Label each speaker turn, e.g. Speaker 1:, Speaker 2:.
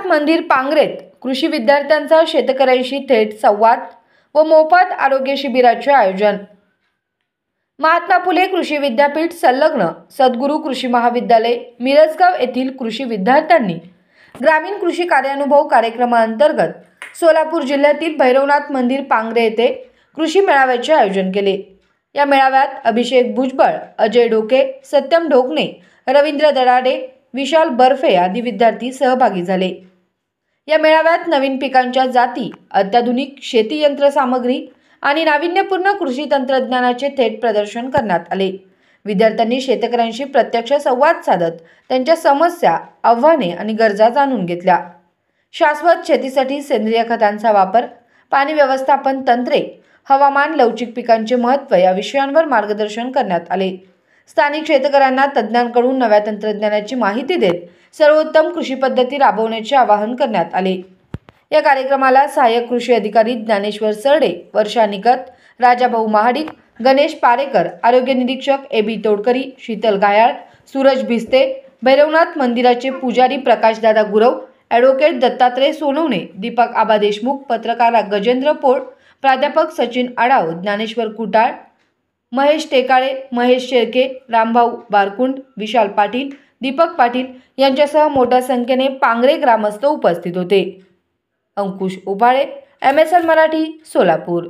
Speaker 1: भैरवनाथ मंदिर पांगरेत कृषी विद्यार्थ्यांचा शेतकऱ्यांशी थेट संवाद व मोफत आरोग्य शिबिराचे आयोजन। महात्मा फुले कृषी विद्यापीठ संलग्न सद्गुरू कृषी महाविद्यालय मिरजगाव येथील कृषी विद्यार्थ्यांनी ग्रामीण कृषी कार्यानुभव कार्यक्रमांतर्गत सोलापूर जिल्ह्यातील भैरवनाथ मंदिर पांगरे येथे कृषी मेळाव्याचे आयोजन केले। या मेळाव्यात अभिषेक भुजबळ, अजय डोके, सत्यम ढोकणे, रवींद्र दडाडे, विशाल बर्फे आदी विद्यार्थी सहभागी झाले। या मेळाव्यात नवीन पिकांच्या जाती, अत्याधुनिक शेती यंत्रसामग्री आणि नाविन्यपूर्ण कृषी तंत्रज्ञानाचे थेट प्रदर्शन करण्यात आले। विद्यार्थ्यांनी शेतकऱ्यांशी प्रत्यक्ष संवाद साधत त्यांच्या समस्या, आव्हाने आणि गरजा जाणून घेतल्या। शाश्वत शेतीसाठी सेंद्रिय खतांचा वापर, पाणी व्यवस्थापन तंत्रे, हवामान लवचिक पिकांचे महत्त्व या विषयांवर मार्गदर्शन करण्यात आले। स्थानिक शेतकऱ्यांना तज्ञांकडून नव्या तंत्रज्ञानाची माहिती देत सर्वोत्तम कृषी पद्धती राबवण्याचे आवाहन करण्यात आले। या कार्यक्रमाला सहाय्यक कृषी अधिकारी ज्ञानेश्वर सरडे, वर्षा निकत, राजाभाऊ महाडिक, गणेश पारेकर, आरोग्य निरीक्षक ए.बी. तोडकरी, शीतल गायाळ, सूरज भिस्ते, भैरवनाथ मंदिराचे पुजारी प्रकाशदादा गुरव, ॲडव्होकेट दत्तात्रय सोनवणे, दीपक आबा देशमुख, पत्रकार गजेंद्र पोळ, प्राध्यापक सचिन आडाव, ज्ञानेश्वर कुटाळ, महेश टेकाळे, महेश शेळके, रामभाऊ बारकुंड, विशाल पाटील, दीपक पाटील यांच्यासह मोठ्या संख्येने पांगरे ग्रामस्थ उपस्थित होते। अंकुश उभाळे, MSN मराठी, सोलापूर।